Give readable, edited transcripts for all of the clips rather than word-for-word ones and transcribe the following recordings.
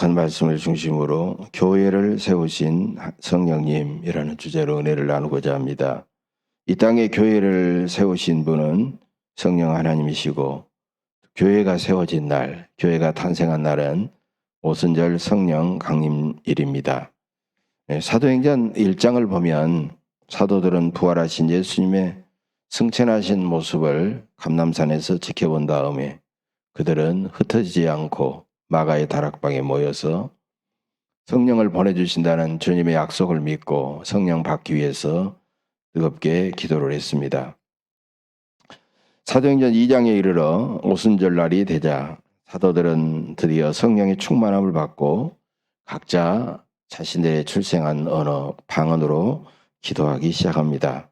거룩한 말씀을 중심으로 교회를 세우신 성령님이라는 주제로 은혜를 나누고자 합니다. 이 땅에 교회를 세우신 분은 성령 하나님이시고, 교회가 세워진 날, 교회가 탄생한 날은 오순절 성령 강림일입니다. 사도행전 1장을 보면 사도들은 부활하신 예수님의 승천하신 모습을 감람산에서 지켜본 다음에 그들은 흩어지지 않고 마가의 다락방에 모여서 성령을 보내주신다는 주님의 약속을 믿고 성령 받기 위해서 뜨겁게 기도를 했습니다. 사도행전 2장에 이르러 오순절 날이 되자 사도들은 드디어 성령의 충만함을 받고 각자 자신들의 출생한 언어, 방언으로 기도하기 시작합니다.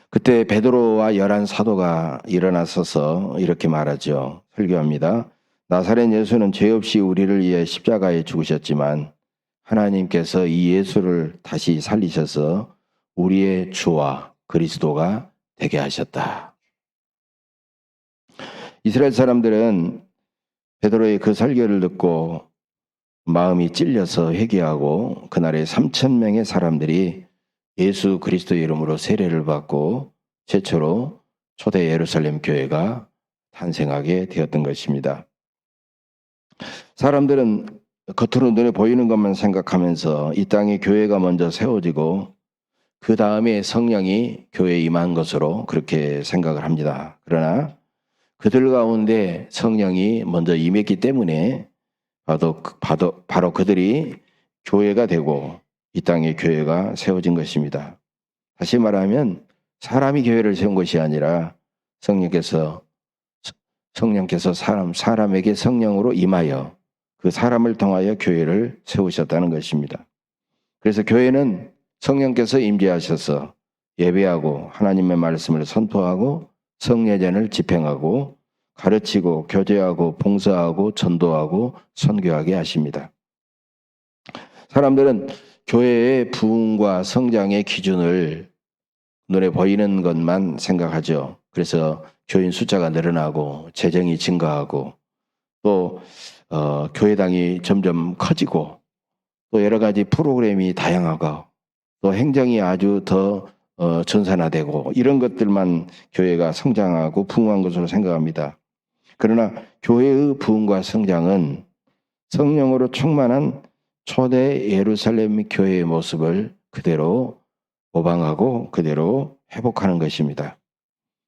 그때 베드로와 11 사도가 일어나서서 이렇게 말하죠. 설교합니다. 나사렛 예수는 죄 없이 우리를 위해 십자가에 죽으셨지만 하나님께서 이 예수를 다시 살리셔서 우리의 주와 그리스도가 되게 하셨다. 이스라엘 사람들은 베드로의 그 설교를 듣고 마음이 찔려서 회개하고 그날에 3,000명의 사람들이 예수 그리스도의 이름으로 세례를 받고 최초로 초대 예루살렘 교회가 탄생하게 되었던 것입니다. 사람들은 겉으로 눈에 보이는 것만 생각하면서 이 땅에 교회가 먼저 세워지고 그 다음에 성령이 교회에 임한 것으로 그렇게 생각을 합니다. 그러나 그들 가운데 성령이 먼저 임했기 때문에 바로 그들이 교회가 되고 이 땅에 교회가 세워진 것입니다. 다시 말하면 사람이 교회를 세운 것이 아니라 성령께서 사람에게 성령으로 임하여 그 사람을 통하여 교회를 세우셨다는 것입니다. 그래서 교회는 성령께서 임재하셔서 예배하고 하나님의 말씀을 선포하고 성례전을 집행하고 가르치고 교제하고 봉사하고 전도하고 선교하게 하십니다. 사람들은 교회의 부흥과 성장의 기준을 눈에 보이는 것만 생각하죠. 그래서 교인 숫자가 늘어나고 재정이 증가하고 또 교회당이 점점 커지고 또 여러 가지 프로그램이 다양하고 또 행정이 아주 더 전산화되고 이런 것들만 교회가 성장하고 부흥한 것으로 생각합니다. 그러나 교회의 부흥과 성장은 성령으로 충만한 초대 예루살렘 교회의 모습을 그대로 모방하고 그대로 회복하는 것입니다.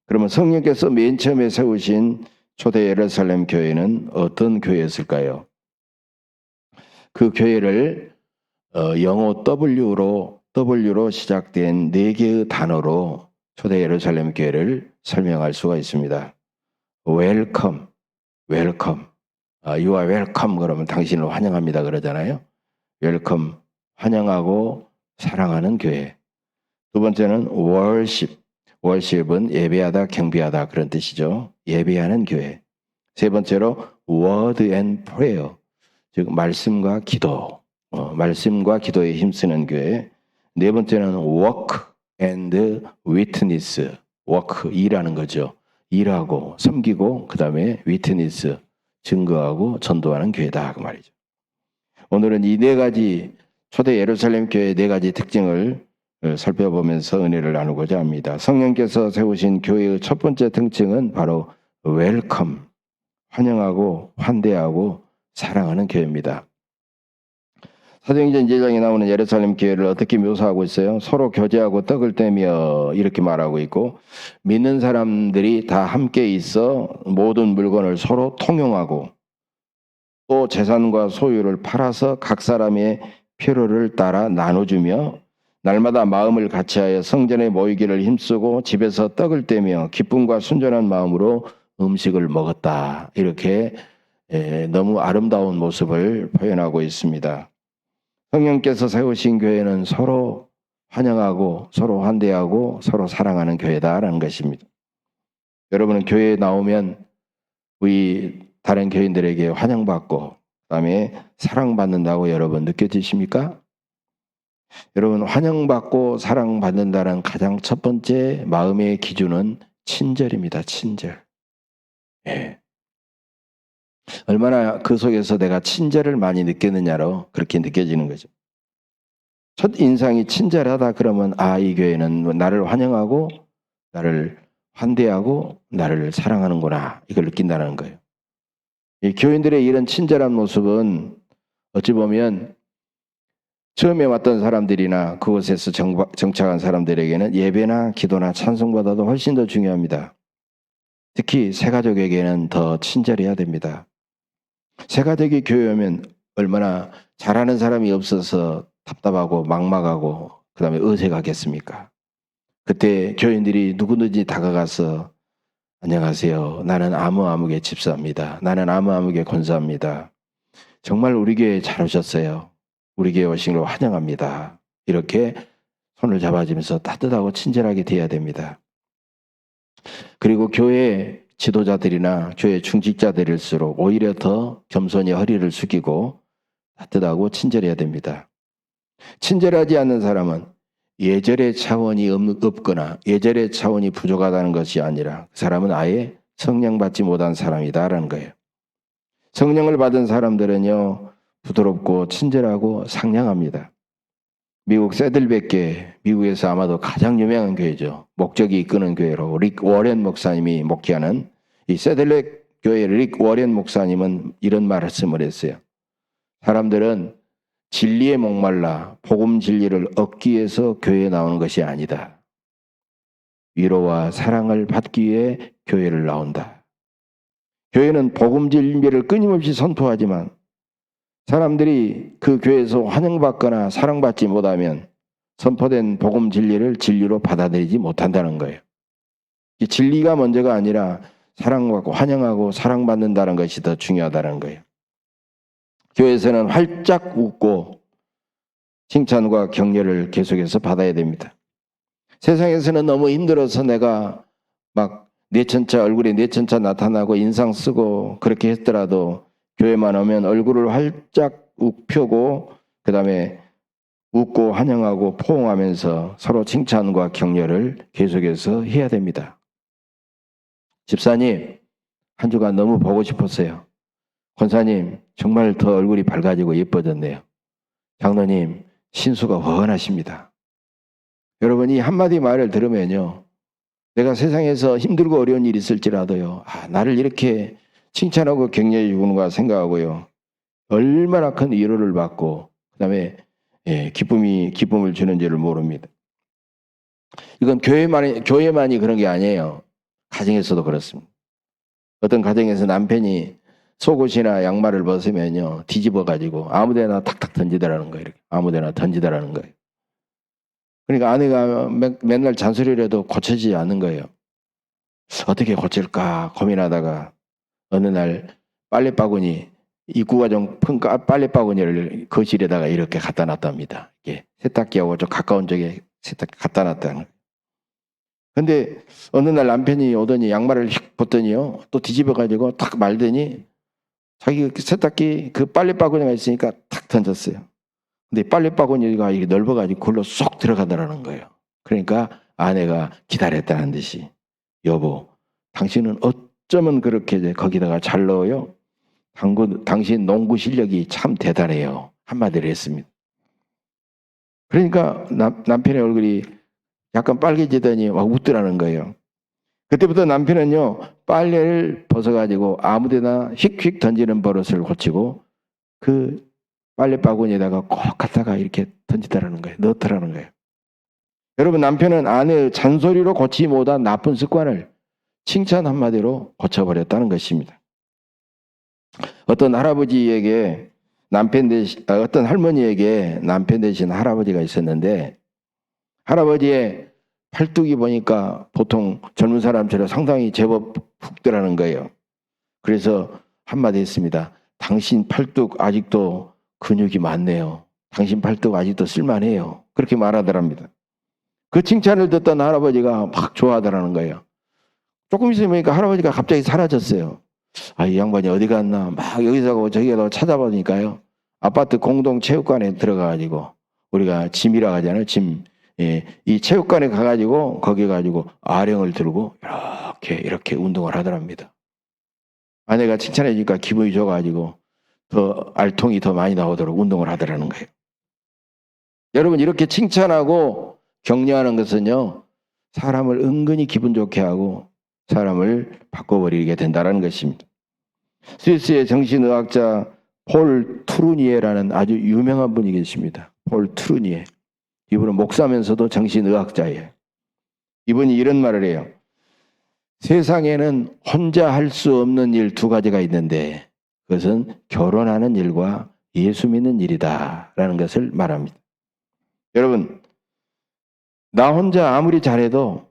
그러면 성령께서 맨 처음에 세우신 초대 예루살렘 교회는 어떤 교회였을까요? 그 교회를 영어 W로 시작된 4개의 단어로 초대 예루살렘 교회를 설명할 수가 있습니다. Welcome. You are welcome 그러면 당신을 환영합니다 그러잖아요. Welcome, 환영하고 사랑하는 교회. 두 번째는 worship은 예배하다, 경배하다 그런 뜻이죠. 예배하는 교회. 세 번째로 word and prayer, 즉 말씀과 기도, 말씀과 기도에 힘쓰는 교회. 네 번째는 work and witness, work, 일하는 거죠. 일하고 섬기고 그 다음에 witness, 증거하고 전도하는 교회다 그 말이죠. 오늘은 이 4가지 초대 예루살렘 교회의 4가지 특징을 살펴보면서 은혜를 나누고자 합니다. 성령께서 세우신 교회의 첫 번째 특징은 바로 웰컴, 환영하고 환대하고 사랑하는 교회입니다. 사도행전 2장에 나오는 예루살렘 교회를 어떻게 묘사하고 있어요? 서로 교제하고 떡을 떼며 이렇게 말하고 있고, 믿는 사람들이 다 함께 있어 모든 물건을 서로 통용하고 또 재산과 소유를 팔아서 각 사람의 필요를 따라 나눠주며 날마다 마음을 같이하여 성전에 모이기를 힘쓰고 집에서 떡을 떼며 기쁨과 순전한 마음으로 음식을 먹었다. 이렇게 너무 아름다운 모습을 표현하고 있습니다. 성령께서 세우신 교회는 서로 환영하고 서로 환대하고 서로 사랑하는 교회다라는 것입니다. 여러분은 교회에 나오면 우리 다른 교인들에게 환영받고 그다음에 사랑받는다고 여러분 느껴지십니까? 여러분, 환영받고 사랑받는다는 가장 첫 번째 마음의 기준은 친절입니다. 친절. 예. 얼마나 그 속에서 내가 친절을 많이 느꼈느냐로 그렇게 느껴지는 거죠. 첫 인상이 친절하다 그러면 이 교회는 나를 환영하고 나를 환대하고 나를 사랑하는구나 이걸 느낀다는 거예요. 이 교인들의 이런 친절한 모습은 어찌 보면 처음에 왔던 사람들이나 그곳에서 정착한 사람들에게는 예배나 기도나 찬송보다도 훨씬 더 중요합니다. 특히 새가족에게는 더 친절해야 됩니다. 새가족이 교회 오면 얼마나 잘하는 사람이 없어서 답답하고 막막하고 그 다음에 어색하겠습니까? 그때 교인들이 누구든지 다가가서 안녕하세요. 나는 아무아무개 집사입니다. 나는 아무아무개 권사입니다. 정말 우리 교회에 잘 오셨어요. 우리 교회 오신 걸 환영합니다. 이렇게 손을 잡아주면서 따뜻하고 친절하게 대해야 됩니다. 그리고 교회 지도자들이나 교회 중직자들일수록 오히려 더 겸손히 허리를 숙이고 따뜻하고 친절해야 됩니다. 친절하지 않는 사람은 예절의 차원이 없거나 예절의 차원이 부족하다는 것이 아니라 그 사람은 아예 성령 받지 못한 사람이다라는 거예요. 성령을 받은 사람들은요 부드럽고 친절하고 상냥합니다. 미국 새들백교회, 미국에서 아마도 가장 유명한 교회죠. 목적이 이끄는 교회로 릭 워렌 목사님이 목회하는 이 새들백 교회 릭 워렌 목사님은 이런 말씀을 했어요. 사람들은 진리에 목말라 복음 진리를 얻기 위해서 교회에 나오는 것이 아니다. 위로와 사랑을 받기 위해 교회를 나온다. 교회는 복음 진리를 끊임없이 선포하지만 사람들이 그 교회에서 환영받거나 사랑받지 못하면 선포된 복음 진리를 진리로 받아들이지 못한다는 거예요. 이 진리가 먼저가 아니라 사랑받고 환영하고 사랑받는다는 것이 더 중요하다는 거예요. 교회에서는 활짝 웃고 칭찬과 격려를 계속해서 받아야 됩니다. 세상에서는 너무 힘들어서 내가 막 뇌천차 얼굴에 뇌천차 나타나고 인상 쓰고 그렇게 했더라도 교회만 오면 얼굴을 활짝 펴고 그 다음에 웃고 환영하고 포옹하면서 서로 칭찬과 격려를 계속해서 해야 됩니다. 집사님, 한 주간 너무 보고 싶었어요. 권사님, 정말 더 얼굴이 밝아지고 예뻐졌네요. 장로님, 신수가 훤하십니다. 여러분, 이 한마디 말을 들으면요. 내가 세상에서 힘들고 어려운 일이 있을지라도요. 나를 이렇게 칭찬하고 격려해 주는가 생각하고요. 얼마나 큰 위로를 받고 그 다음에 기쁨을 주는지를 모릅니다. 이건 교회만이 그런 게 아니에요. 가정에서도 그렇습니다. 어떤 가정에서 남편이 속옷이나 양말을 벗으면요. 뒤집어가지고 아무데나 탁탁 던지더라는 거예요. 이렇게. 아무데나 던지더라는 거예요. 그러니까 아내가 맨날 잔소리를 해도 고쳐지지 않는 거예요. 어떻게 고칠까 고민하다가 어느 날 빨래바구니 입구가 좀 큰 빨래바구니를 거실에다가 이렇게 갖다 놨답니다. 이게 세탁기하고 좀 가까운 쪽에 세탁기 갖다 놨다는 거예요. 근데 어느 날 남편이 오더니 양말을 휙 벗더니요. 또 뒤집어가지고 탁 말더니 자기 세탁기 그 빨래바구니가 있으니까 탁 던졌어요. 근데 빨래바구니가 이게 넓어가지고 그걸로 쏙 들어가더라는 거예요. 그러니까 아내가 기다렸다는 듯이 여보, 당신은 어쩌면 그렇게 거기다가 잘 넣어요? 당신 농구 실력이 참 대단해요. 한마디를 했습니다. 그러니까 남편의 얼굴이 약간 빨개지더니 막 웃더라는 거예요. 그때부터 남편은요, 빨래를 벗어가지고 아무데나 휙휙 던지는 버릇을 고치고 그 빨래바구니에다가 꼭 갖다가 이렇게 던지더라는 거예요. 넣더라는 거예요. 여러분, 남편은 아내의 잔소리로 고치지 못한 나쁜 습관을 칭찬 한마디로 고쳐버렸다는 것입니다. 어떤 할아버지에게 어떤 할머니에게 남편 대신 할아버지가 있었는데 할아버지의 팔뚝이 보니까 보통 젊은 사람처럼 상당히 제법 훅더라는 거예요. 그래서 한마디 했습니다. 당신 팔뚝 아직도 근육이 많네요. 당신 팔뚝 아직도 쓸만해요. 그렇게 말하더랍니다. 그 칭찬을 듣던 할아버지가 막 좋아하더라는 거예요. 조금 있으니까 할아버지가 갑자기 사라졌어요. 이 양반이 어디 갔나 막 여기서 가고 저기 가고 찾아보니까요. 아파트 공동 체육관에 들어가가지고 우리가 짐이라고 하잖아요. 짐. 이 체육관에 가가지고 거기 가지고 아령을 들고 이렇게 운동을 하더랍니다. 아내가 칭찬해 주니까 기분이 좋아가지고 더 알통이 더 많이 나오도록 운동을 하더라는 거예요. 여러분, 이렇게 칭찬하고 격려하는 것은요, 사람을 은근히 기분 좋게 하고 사람을 바꿔버리게 된다는 것입니다. 스위스의 정신의학자 폴 트루니에라는 아주 유명한 분이 계십니다. 폴 트루니에. 이분은 목사면서도 정신의학자예요. 이분이 이런 말을 해요. 세상에는 혼자 할 수 없는 일 두 가지가 있는데 그것은 결혼하는 일과 예수 믿는 일이다 라는 것을 말합니다. 여러분, 나 혼자 아무리 잘해도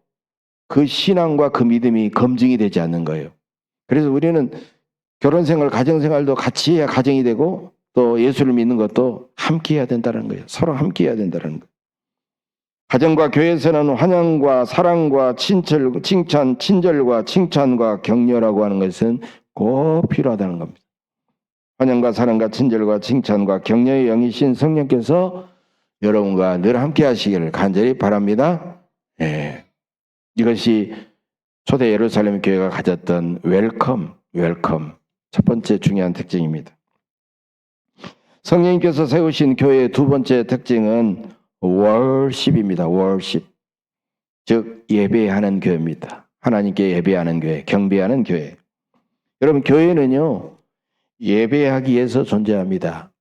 그 신앙과 그 믿음이 검증이 되지 않는 거예요. 그래서 우리는 결혼생활, 가정생활도 같이 해야 가정이 되고 또 예수를 믿는 것도 함께 해야 된다는 거예요. 서로 함께 해야 된다는 거예요. 가정과 교회에서는 환영과 사랑과 칭찬, 친절과 칭찬과 격려라고 하는 것은 꼭 필요하다는 겁니다. 환영과 사랑과 친절과 칭찬과 격려의 영이신 성령께서 여러분과 늘 함께 하시기를 간절히 바랍니다. 예. 이것이 초대 예루살렘 교회가 가졌던 웰컴. 첫 번째 중요한 특징입니다. 성령님께서 세우신 교회의 두 번째 특징은 월십입니다. 월십. 즉 예배하는 교회입니다. 하나님께 예배하는 교회, 경배하는 교회. 여러분, 교회는요, 예배하기 위해서 존재합니다.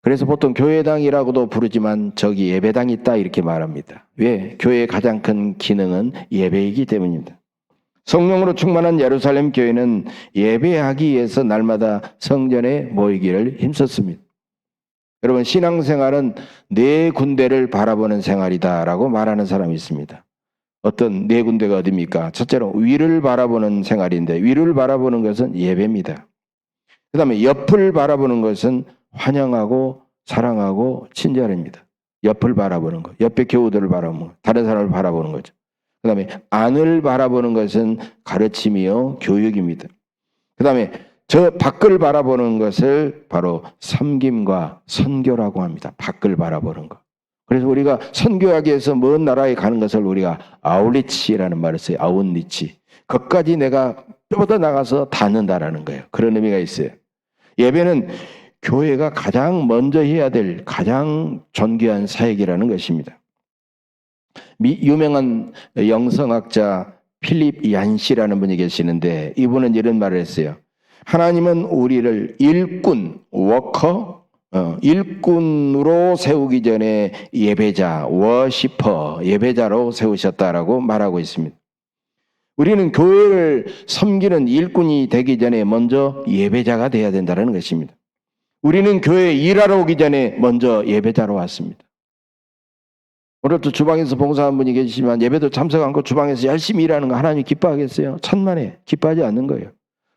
그래서 보통 교회당이라고도 부르지만 저기 예배당이 있다 이렇게 말합니다. 왜? 교회의 가장 큰 기능은 예배이기 때문입니다. 성령으로 충만한 예루살렘 교회는 예배하기 위해서 날마다 성전에 모이기를 힘썼습니다. 여러분, 신앙생활은 네 군데를 바라보는 생활이다라고 말하는 사람이 있습니다. 어떤 네 군데가 어디입니까? 첫째로 위를 바라보는 생활인데 위를 바라보는 것은 예배입니다. 그 다음에 옆을 바라보는 것은 환영하고 사랑하고 친절입니다. 옆을 바라보는 것, 옆에 교우들을 바라보는 것, 다른 사람을 바라보는 거죠. 그 다음에 안을 바라보는 것은 가르침이요 교육입니다. 그 다음에 저 밖을 바라보는 것을 바로 섬김과 선교라고 합니다. 밖을 바라보는 것. 그래서 우리가 선교하기 위해서 먼 나라에 가는 것을 우리가 아울리치라는 말을 써요. 아웃리치. 거기까지 내가 뼈보다 나가서 닿는다라는 거예요. 그런 의미가 있어요. 예배는 교회가 가장 먼저 해야 될 가장 존귀한 사역이라는 것입니다. 유명한 영성학자 필립 얀시라는 분이 계시는데 이분은 이런 말을 했어요. 하나님은 우리를 일꾼, 일꾼으로 세우기 전에 예배자, 워시퍼, 예배자로 세우셨다라고 말하고 있습니다. 우리는 교회를 섬기는 일꾼이 되기 전에 먼저 예배자가 되어야 된다는 것입니다. 우리는 교회에 일하러 오기 전에 먼저 예배자로 왔습니다. 오늘도 주방에서 봉사한 분이 계시지만 예배도 참석 않고 주방에서 열심히 일하는 거 하나님 기뻐하겠어요? 천만에 기뻐하지 않는 거예요.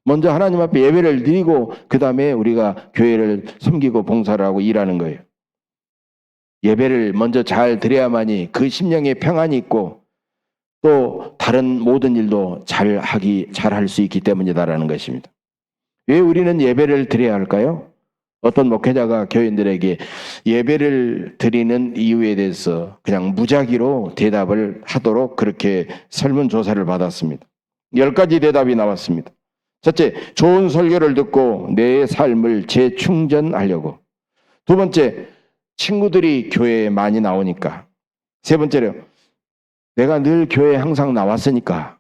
먼저 하나님 앞에 예배를 드리고 그 다음에 우리가 교회를 섬기고 봉사를 하고 일하는 거예요. 예배를 먼저 잘 드려야만이 그 심령에 평안이 있고 또 다른 모든 일도 잘 할 수 있기 때문이다라는 것입니다. 왜 우리는 예배를 드려야 할까요? 어떤 목회자가 교인들에게 예배를 드리는 이유에 대해서 그냥 무작위로 대답을 하도록 그렇게 설문조사를 받았습니다. 10가지 대답이 나왔습니다. 첫째, 좋은 설교를 듣고 내 삶을 재충전하려고. 두 번째, 친구들이 교회에 많이 나오니까. 세 번째로, 내가 늘 교회에 항상 나왔으니까.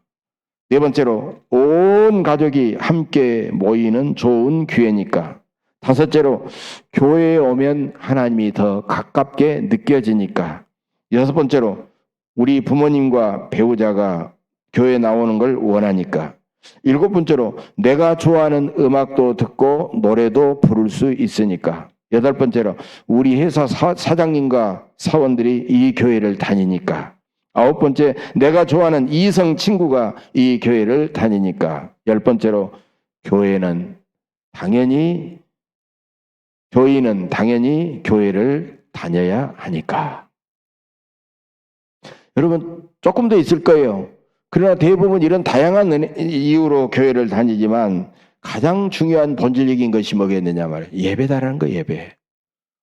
네 번째로, 온 가족이 함께 모이는 좋은 기회니까. 다섯째로, 교회에 오면 하나님이 더 가깝게 느껴지니까. 여섯 번째로, 우리 부모님과 배우자가 교회에 나오는 걸 원하니까. 일곱 번째로, 내가 좋아하는 음악도 듣고 노래도 부를 수 있으니까. 여덟 번째로, 우리 회사 사장님과 사원들이 이 교회를 다니니까. 아홉 번째, 내가 좋아하는 이성 친구가 이 교회를 다니니까. 열 번째로, 교인은 당연히 교회를 다녀야 하니까. 여러분, 조금 더 있을 거예요. 그러나 대부분 이런 다양한 이유로 교회를 다니지만 가장 중요한 본질적인 것이 뭐겠느냐 말이에요. 예배다라는 거예요. 예배.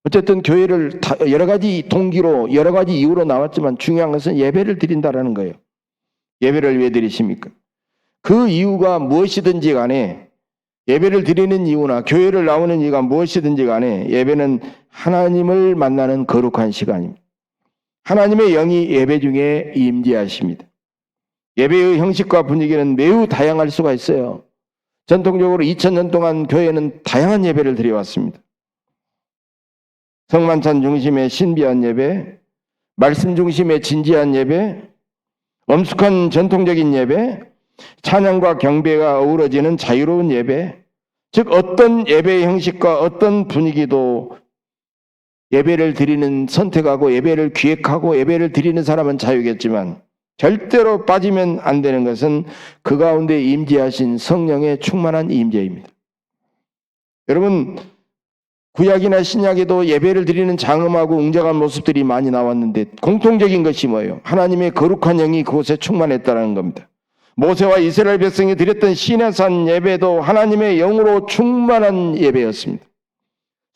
어쨌든 교회를 여러 가지 동기로 여러 가지 이유로 나왔지만 중요한 것은 예배를 드린다라는 거예요. 예배를 왜 드리십니까? 그 이유가 무엇이든지 간에 예배를 드리는 이유나 교회를 나오는 이유가 무엇이든지 간에 예배는 하나님을 만나는 거룩한 시간입니다. 하나님의 영이 예배 중에 임재하십니다. 예배의 형식과 분위기는 매우 다양할 수가 있어요. 전통적으로 2000년 동안 교회는 다양한 예배를 드려왔습니다. 성만찬 중심의 신비한 예배, 말씀 중심의 진지한 예배, 엄숙한 전통적인 예배, 찬양과 경배가 어우러지는 자유로운 예배, 즉 어떤 예배의 형식과 어떤 분위기도 예배를 드리는 선택하고 예배를 기획하고 예배를 드리는 사람은 자유겠지만 절대로 빠지면 안 되는 것은 그 가운데 임재하신 성령의 충만한 임재입니다. 여러분, 구약이나 신약에도 예배를 드리는 장엄하고 웅장한 모습들이 많이 나왔는데 공통적인 것이 뭐예요? 하나님의 거룩한 영이 그곳에 충만했다는 겁니다. 모세와 이스라엘 백성이 드렸던 시내산 예배도 하나님의 영으로 충만한 예배였습니다.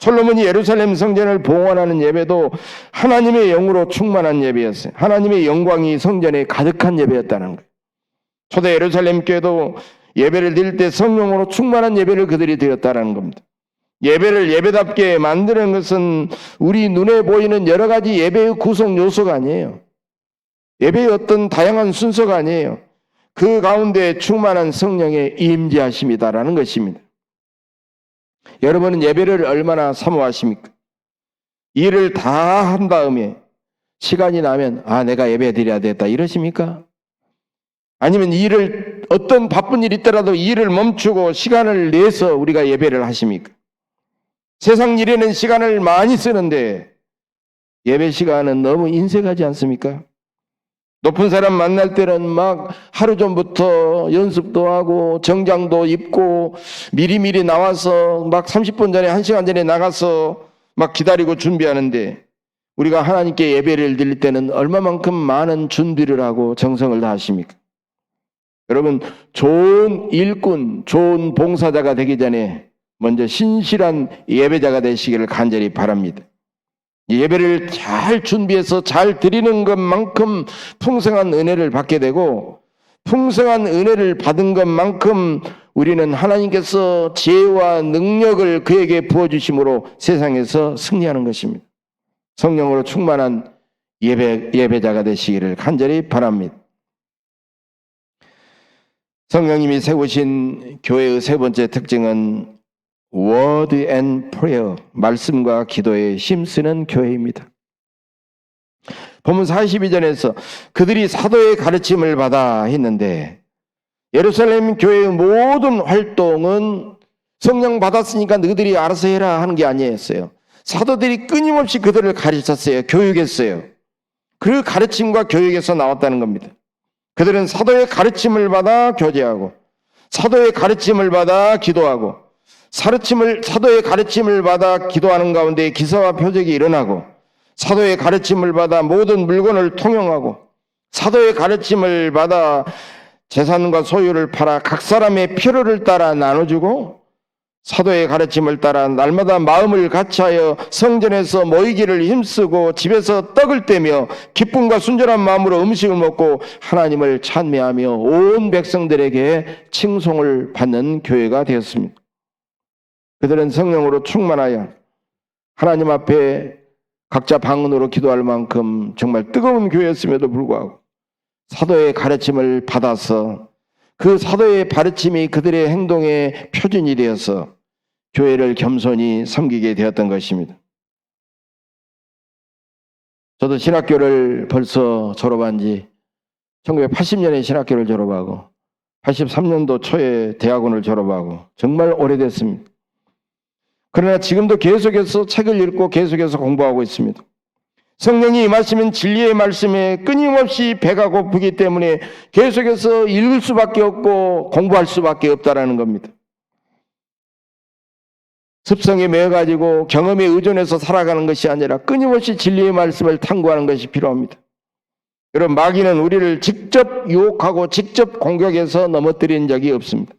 솔로몬이 예루살렘 성전을 봉헌하는 예배도 하나님의 영으로 충만한 예배였어요. 하나님의 영광이 성전에 가득한 예배였다는 거예요. 초대 예루살렘 교회도 예배를 드릴 때 성령으로 충만한 예배를 그들이 드렸다는 겁니다. 예배를 예배답게 만드는 것은 우리 눈에 보이는 여러 가지 예배의 구성 요소가 아니에요. 예배의 어떤 다양한 순서가 아니에요. 그 가운데 충만한 성령의 임재하심이다라는 것입니다. 여러분은 예배를 얼마나 사모하십니까? 일을 다 한 다음에 시간이 나면 내가 예배 드려야 되겠다 이러십니까? 아니면 어떤 바쁜 일이 있더라도 일을 멈추고 시간을 내서 우리가 예배를 하십니까? 세상 일에는 시간을 많이 쓰는데 예배 시간은 너무 인색하지 않습니까? 높은 사람 만날 때는 막 하루 전부터 연습도 하고 정장도 입고 미리미리 나와서 막 30분 전에 1시간 전에 나가서 막 기다리고 준비하는데 우리가 하나님께 예배를 드릴 때는 얼마만큼 많은 준비를 하고 정성을 다하십니까? 여러분, 좋은 일꾼, 좋은 봉사자가 되기 전에 먼저 신실한 예배자가 되시기를 간절히 바랍니다. 예배를 잘 준비해서 잘 드리는 것만큼 풍성한 은혜를 받게 되고 풍성한 은혜를 받은 것만큼 우리는 하나님께서 지혜와 능력을 그에게 부어주심으로 세상에서 승리하는 것입니다. 성령으로 충만한 예배자가 되시기를 간절히 바랍니다. 성령님이 세우신 교회의 세 번째 특징은 Word and Prayer, 말씀과 기도에 힘쓰는 교회입니다. 본문 42절에서 그들이 사도의 가르침을 받아 했는데 예루살렘 교회의 모든 활동은 성령 받았으니까 너희들이 알아서 해라 하는 게 아니었어요. 사도들이 끊임없이 그들을 가르쳤어요. 교육했어요. 그 가르침과 교육에서 나왔다는 겁니다. 그들은 사도의 가르침을 받아 교제하고 사도의 가르침을 받아 기도하고 사도의 가르침을 받아 기도하는 가운데 기사와 표적이 일어나고 사도의 가르침을 받아 모든 물건을 통용하고 사도의 가르침을 받아 재산과 소유를 팔아 각 사람의 필요를 따라 나눠주고 사도의 가르침을 따라 날마다 마음을 같이하여 성전에서 모이기를 힘쓰고 집에서 떡을 떼며 기쁨과 순전한 마음으로 음식을 먹고 하나님을 찬미하며 온 백성들에게 칭송을 받는 교회가 되었습니다. 그들은 성령으로 충만하여 하나님 앞에 각자 방언으로 기도할 만큼 정말 뜨거운 교회였음에도 불구하고 사도의 가르침을 받아서 그 사도의 가르침이 그들의 행동의 표준이 되어서 교회를 겸손히 섬기게 되었던 것입니다. 저도 신학교를 벌써 졸업한 지 1980년에 신학교를 졸업하고 83년도 초에 대학원을 졸업하고 정말 오래됐습니다. 그러나 지금도 계속해서 책을 읽고 계속해서 공부하고 있습니다. 성령이 임하시면 진리의 말씀에 끊임없이 배가 고프기 때문에 계속해서 읽을 수밖에 없고 공부할 수밖에 없다라는 겁니다. 습성에 매여가지고 경험에 의존해서 살아가는 것이 아니라 끊임없이 진리의 말씀을 탐구하는 것이 필요합니다. 여러분, 마귀는 우리를 직접 유혹하고 직접 공격해서 넘어뜨린 적이 없습니다.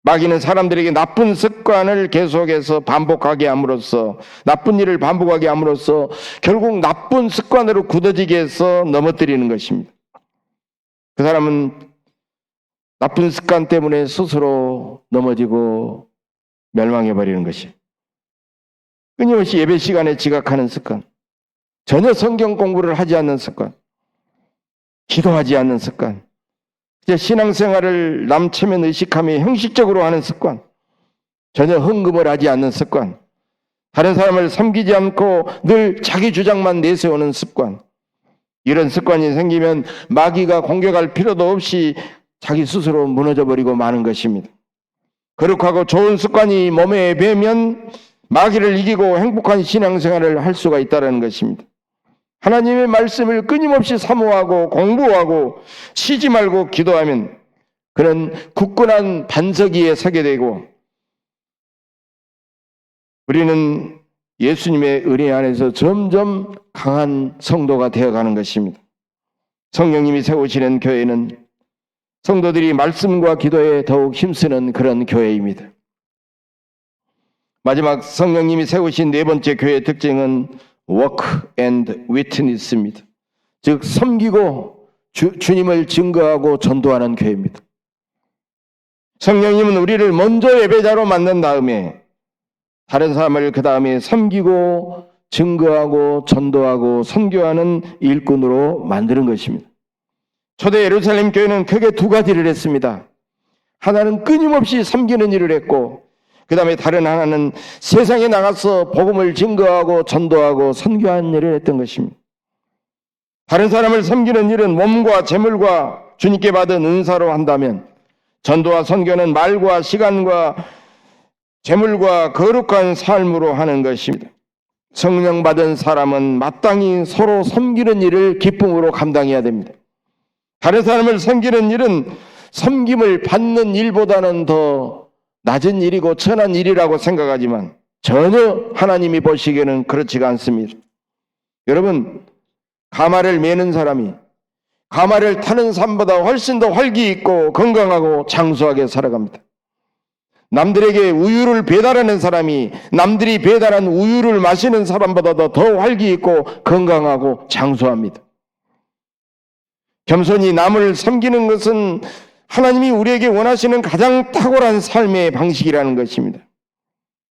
마귀는 사람들에게 나쁜 습관을 계속해서 반복하게 함으로써 나쁜 일을 반복하게 함으로써 결국 나쁜 습관으로 굳어지게 해서 넘어뜨리는 것입니다. 그 사람은 나쁜 습관 때문에 스스로 넘어지고 멸망해버리는 것이, 끊임없이 예배 시간에 지각하는 습관, 전혀 성경 공부를 하지 않는 습관, 기도하지 않는 습관, 이제 신앙생활을 남체면 의식하며 형식적으로 하는 습관, 전혀 헌금을 하지 않는 습관, 다른 사람을 섬기지 않고 늘 자기 주장만 내세우는 습관, 이런 습관이 생기면 마귀가 공격할 필요도 없이 자기 스스로 무너져버리고 마는 것입니다. 거룩하고 좋은 습관이 몸에 배면 마귀를 이기고 행복한 신앙생활을 할 수가 있다는 것입니다. 하나님의 말씀을 끊임없이 사모하고 공부하고 쉬지 말고 기도하면 그런 굳건한 반석 위에 서게 되고, 우리는 예수님의 은혜 안에서 점점 강한 성도가 되어가는 것입니다. 성령님이 세우시는 교회는 성도들이 말씀과 기도에 더욱 힘쓰는 그런 교회입니다. 마지막 성령님이 세우신 네 번째 교회의 특징은 work and witness입니다. 즉 섬기고 주님을 증거하고 전도하는 교회입니다. 성령님은 우리를 먼저 예배자로 만든 다음에 다른 사람을 그 다음에 섬기고 증거하고 전도하고 선교하는 일꾼으로 만드는 것입니다. 초대 예루살렘 교회는 크게 두 가지를 했습니다. 하나는 끊임없이 섬기는 일을 했고, 그 다음에 다른 하나는 세상에 나가서 복음을 증거하고 전도하고 선교하는 일을 했던 것입니다. 다른 사람을 섬기는 일은 몸과 재물과 주님께 받은 은사로 한다면, 전도와 선교는 말과 시간과 재물과 거룩한 삶으로 하는 것입니다. 성령 받은 사람은 마땅히 서로 섬기는 일을 기쁨으로 감당해야 됩니다. 다른 사람을 섬기는 일은 섬김을 받는 일보다는 더 낮은 일이고 천한 일이라고 생각하지만 전혀 하나님이 보시기에는 그렇지가 않습니다. 여러분, 가마를 매는 사람이 가마를 타는 사람보다 훨씬 더 활기 있고 건강하고 장수하게 살아갑니다. 남들에게 우유를 배달하는 사람이 남들이 배달한 우유를 마시는 사람보다 더 활기 있고 건강하고 장수합니다. 겸손히 남을 섬기는 것은 하나님이 우리에게 원하시는 가장 탁월한 삶의 방식이라는 것입니다.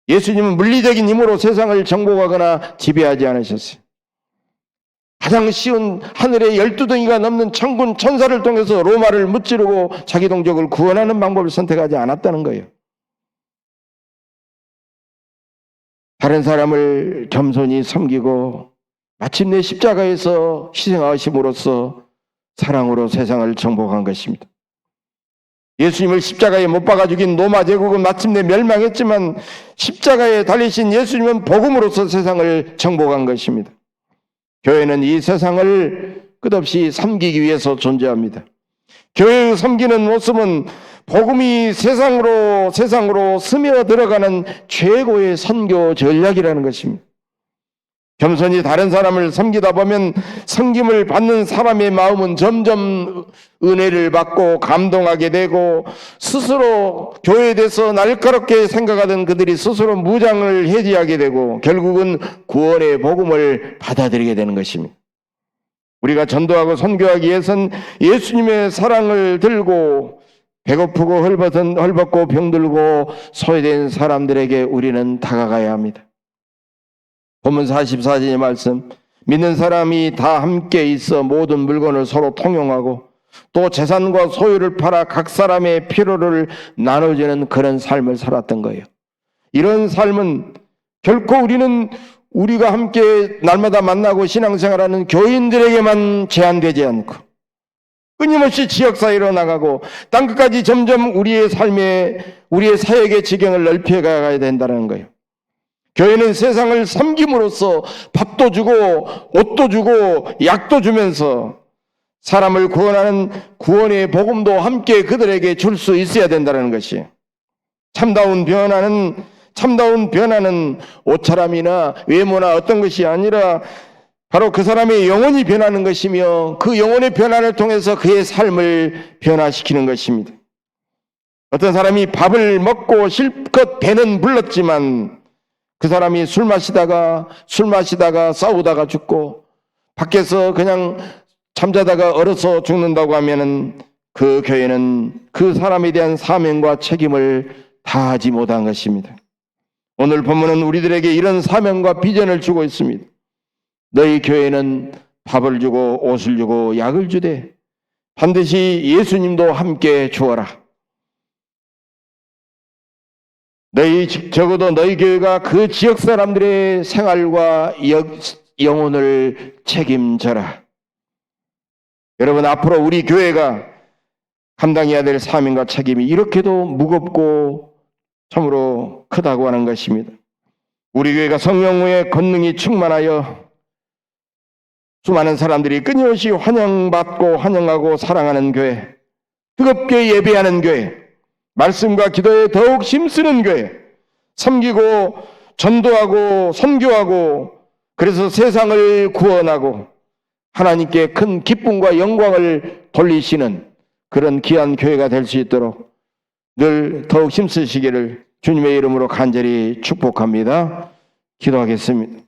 예수님은 물리적인 힘으로 세상을 정복하거나 지배하지 않으셨어요. 가장 쉬운 하늘의 12덩이가 넘는 천군 천사를 통해서 로마를 무찌르고 자기 동족을 구원하는 방법을 선택하지 않았다는 거예요. 다른 사람을 겸손히 섬기고 마침내 십자가에서 희생하심으로써 사랑으로 세상을 정복한 것입니다. 예수님을 십자가에 못 박아 죽인 로마 제국은 마침내 멸망했지만 십자가에 달리신 예수님은 복음으로써 세상을 정복한 것입니다. 교회는 이 세상을 끝없이 섬기기 위해서 존재합니다. 교회의 섬기는 모습은 복음이 세상으로 스며들어가는 최고의 선교 전략이라는 것입니다. 겸손히 다른 사람을 섬기다 보면 섬김을 받는 사람의 마음은 점점 은혜를 받고 감동하게 되고, 스스로 교회에 대해서 날카롭게 생각하던 그들이 스스로 무장을 해제하게 되고 결국은 구원의 복음을 받아들이게 되는 것입니다. 우리가 전도하고 선교하기 위해서는 예수님의 사랑을 들고 배고프고 헐벗고 병들고 소외된 사람들에게 우리는 다가가야 합니다. 본문 44절의 말씀, 믿는 사람이 다 함께 있어 모든 물건을 서로 통용하고 또 재산과 소유를 팔아 각 사람의 필요를 나눠주는 그런 삶을 살았던 거예요. 이런 삶은 결코 우리가 함께 날마다 만나고 신앙생활하는 교인들에게만 제한되지 않고 끊임없이 지역사회로 나가고 땅끝까지 점점 우리의 사역의 지경을 넓혀가야 된다는 거예요. 교회는 세상을 섬김으로써 밥도 주고 옷도 주고 약도 주면서 사람을 구원하는 구원의 복음도 함께 그들에게 줄 수 있어야 된다는 것이, 참다운 변화는 옷차림이나 외모나 어떤 것이 아니라 바로 그 사람의 영혼이 변하는 것이며 그 영혼의 변화를 통해서 그의 삶을 변화시키는 것입니다. 어떤 사람이 밥을 먹고 실컷 배는 불렀지만 그 사람이 술 마시다가 싸우다가 죽고 밖에서 그냥 잠자다가 얼어서 죽는다고 하면은 그 교회는 그 사람에 대한 사명과 책임을 다하지 못한 것입니다. 오늘 본문은 우리들에게 이런 사명과 비전을 주고 있습니다. 너희 교회는 밥을 주고 옷을 주고 약을 주되 반드시 예수님도 함께 주어라. 적어도 너희 교회가 그 지역 사람들의 생활과 영혼을 책임져라. 여러분, 앞으로 우리 교회가 감당해야 될 사명과 책임이 이렇게도 무겁고 참으로 크다고 하는 것입니다. 우리 교회가 성령의 권능이 충만하여 수많은 사람들이 끊임없이 환영받고 환영하고 사랑하는 교회, 뜨겁게 예배하는 교회, 말씀과 기도에 더욱 힘쓰는 교회, 섬기고 전도하고 선교하고 그래서 세상을 구원하고 하나님께 큰 기쁨과 영광을 돌리시는 그런 귀한 교회가 될 수 있도록 늘 더욱 힘쓰시기를 주님의 이름으로 간절히 축복합니다. 기도하겠습니다.